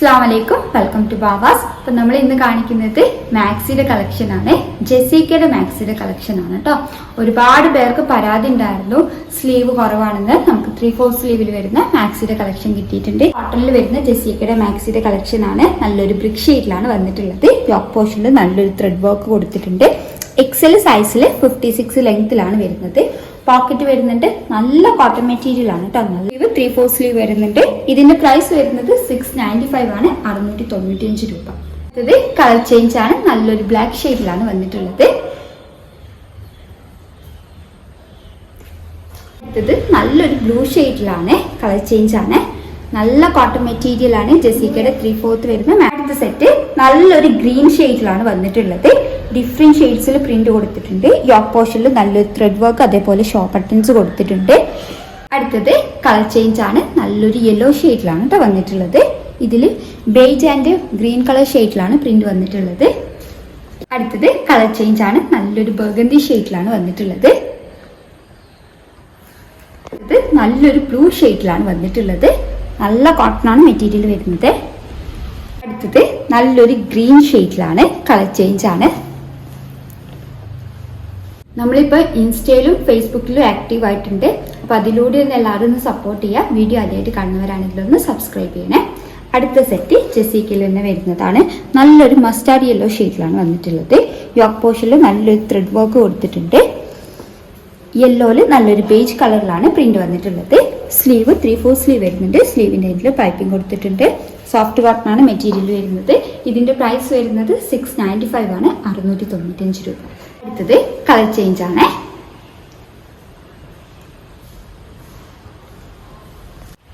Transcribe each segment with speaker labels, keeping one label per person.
Speaker 1: അസ്സലാമലൈക്കും, welcome to Bavas. അപ്പം നമ്മൾ ഇന്ന് കാണിക്കുന്നത് മാക്സിയുടെ കളക്ഷൻ ആണ്. ജെസിക്കയുടെ മാക്സിയുടെ കളക്ഷൻ ആണ് കേട്ടോ. ഒരുപാട് പേർക്ക് പരാതി ഉണ്ടായിരുന്നു സ്ലീവ് കുറവാണെന്ന്. നമുക്ക് 3/4 സ്ലീവിൽ വരുന്ന മാക്സിയുടെ കളക്ഷൻ കിട്ടിയിട്ടുണ്ട്. കോട്ടണിൽ വരുന്ന ജെസിക്കയുടെ മാക്സിയുടെ കളക്ഷൻ ആണ്. നല്ലൊരു ബ്രിക്ക് ഷെയ്ഡിലാണ് വന്നിട്ടുള്ളത്. യോക്ക് പോർഷനിൽ നല്ലൊരു ത്രെഡ് വർക്ക് കൊടുത്തിട്ടുണ്ട്. XL സൈസിൽ 56 ലെങ്ത്തിലാണ് വരുന്നത്. പോക്കറ്റ് വരുന്നുണ്ട്. നല്ല കോട്ടൺ മെറ്റീരിയൽ ആണ് കേട്ടോ. നല്ല 3/4 സ്ലീവ് വരുന്നുണ്ട്. ഇതിന്റെ പ്രൈസ് വരുന്നത് 695 ആണ്, 695 രൂപ. ഇത് കളർ ചേഞ്ച് ആണ്. നല്ലൊരു ബ്ലാക്ക് ഷെയ്ഡിലാണ് വന്നിട്ടുള്ളത്. ഇത് നല്ലൊരു ബ്ലൂ ഷെയ്ഡിലാണ്. കളർ ചേഞ്ച് ആണ്. നല്ല കോട്ടൺ മെറ്റീരിയൽ ആണ്. ജെസിക്കയുടെ 3/4 വരുന്ന അടുത്ത സെറ്റ് നല്ലൊരു ഗ്രീൻ ഷെയ്ഡിലാണ് വന്നിട്ടുള്ളത്. ഡിഫറെന്റ് ഷെയ്ഡ്സിൽ പ്രിന്റ് കൊടുത്തിട്ടുണ്ട്. യോക്ക് പോർഷനിൽ നല്ലൊരു ത്രെഡ് വർക്ക്, അതേപോലെ ഷോ ബട്ടൺസ് കൊടുത്തിട്ടുണ്ട്. അടുത്തത് കളർ ചേഞ്ച് ആണ്. നല്ലൊരു യെല്ലോ ഷെയ്ഡിലാണ് കേട്ടോ വന്നിട്ടുള്ളത്. ഇതിൽ ബേജ് ആൻഡ് ഗ്രീൻ കളർ ഷെയ്ഡിലാണ് പ്രിന്റ് വന്നിട്ടുള്ളത്. അടുത്തത് കളർ ചേഞ്ച് ആണ്. നല്ലൊരു ബർഗന്ദി ഷെയ്ഡിലാണ് വന്നിട്ടുള്ളത്. ഇത് നല്ലൊരു ബ്ലൂ ഷെയ്ഡിലാണ് വന്നിട്ടുള്ളത്. നല്ല കോട്ടൺ ആണ് മെറ്റീരിയൽ വരുന്നത്. അടുത്തത് നല്ലൊരു ഗ്രീൻ ഷെയ്ഡിലാണ്. കളർ ചേഞ്ച് ആണ്. നമ്മളിപ്പോൾ ഇൻസ്റ്റയിലും ഫേസ്ബുക്കിലും ആക്റ്റീവ് ആയിട്ടുണ്ട്. അപ്പോൾ അതിലൂടെ ഒന്ന് എല്ലാവരും ഒന്ന് സപ്പോർട്ട് ചെയ്യുക. വീഡിയോ ആദ്യമായിട്ട് കാണുന്നവരാണെങ്കിലും ഒന്ന് സബ്സ്ക്രൈബ് ചെയ്യണേ. അടുത്ത സെറ്റ് ജെസിക്കയിൽ തന്നെ വരുന്നതാണ്. നല്ലൊരു മസ്റ്റാർഡ് യെല്ലോ ഷെയ്ഡിലാണ് വന്നിട്ടുള്ളത്. യോക്ക് പോർഷനിൽ നല്ലൊരു ത്രെഡ് വർക്ക് കൊടുത്തിട്ടുണ്ട്. യെല്ലോയിൽ നല്ലൊരു ബേജ് കളറിലാണ് പ്രിന്റ് വന്നിട്ടുള്ളത്. സ്ലീവ് 3/4 സ്ലീവ് വരുന്നുണ്ട്. സ്ലീവിൻ്റെ എൻഡിൽ പൈപ്പിംഗ് കൊടുത്തിട്ടുണ്ട്. സോഫ്റ്റ് കോട്ടൺ മെറ്റീരിയൽ വരുന്നത്. ഇതിന്റെ പ്രൈസ് വരുന്നത് 695 ആണ്, 695 രൂപ. അടുത്തത് കളർ ചേഞ്ച് ആണ്.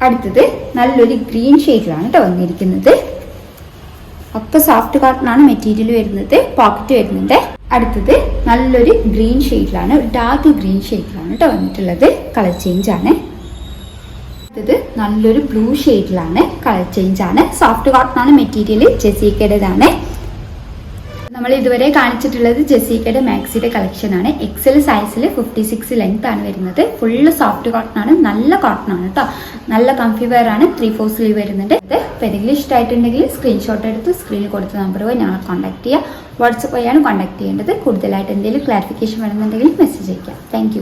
Speaker 1: അടുത്തത് നല്ലൊരു ഗ്രീൻ ഷെയ്ഡിലാണ് കേട്ടോ വന്നിരിക്കുന്നത്. ഒക്കെ സോഫ്റ്റ് കോട്ടൺ ആണ് മെറ്റീരിയൽ വരുന്നത്. പോക്കറ്റ് വരുന്നുണ്ട്. അടുത്തത് നല്ലൊരു ഗ്രീൻ ഷെയ്ഡിലാണ്, ഒരു ഡാർക്ക് ഗ്രീൻ ഷെയ്ഡിലാണ് കേട്ടോ വന്നിട്ടുള്ളത്. കളർ ചേഞ്ച് ആണ്. അടുത്തത് നല്ലൊരു ബ്ലൂ ഷെയ്ഡിലാണ്. കളർ ചേഞ്ച് ആണ്. സോഫ്റ്റ് കോട്ടൺ ആണ് മെറ്റീരിയൽ. ജെസിക്കയുടേതാണ്. നമ്മൾ ഇതുവരെ കാണിച്ചിട്ടുള്ളത് ജെസിക്കയുടെ മാക്സിയുടെ കളക്ഷൻ ആണ്. XL സൈസിൽ 56 ലെങ്ത് ആണ് വരുന്നത്. ഫുള്ള് സോഫ്റ്റ് കോട്ടൺ ആണ്. നല്ല കോട്ടൺ ആണ് കേട്ടോ. നല്ല കംഫി വെയർ ആണ്. 3/4 സ്ലീവ് വരുന്നുണ്ട്. ഇത് ഏതെങ്കിലും ഇഷ്ടമായിട്ടുണ്ടെങ്കിൽ സ്ക്രീൻഷോട്ട് എടുത്ത് സ്ക്രീനിൽ കൊടുത്ത നമ്പർ പോയി ഞങ്ങളെ കോൺടാക്ട് ചെയ്യുക. വാട്സപ്പ് വഴിയാണ് കോൺടാക്ട് ചെയ്യേണ്ടത്. കൂടുതലായിട്ട് എന്തെങ്കിലും ക്ലാരിഫിക്കേഷൻ വേണമെന്നുണ്ടെങ്കിൽ മെസ്സേജ് അയക്കാം. താങ്ക്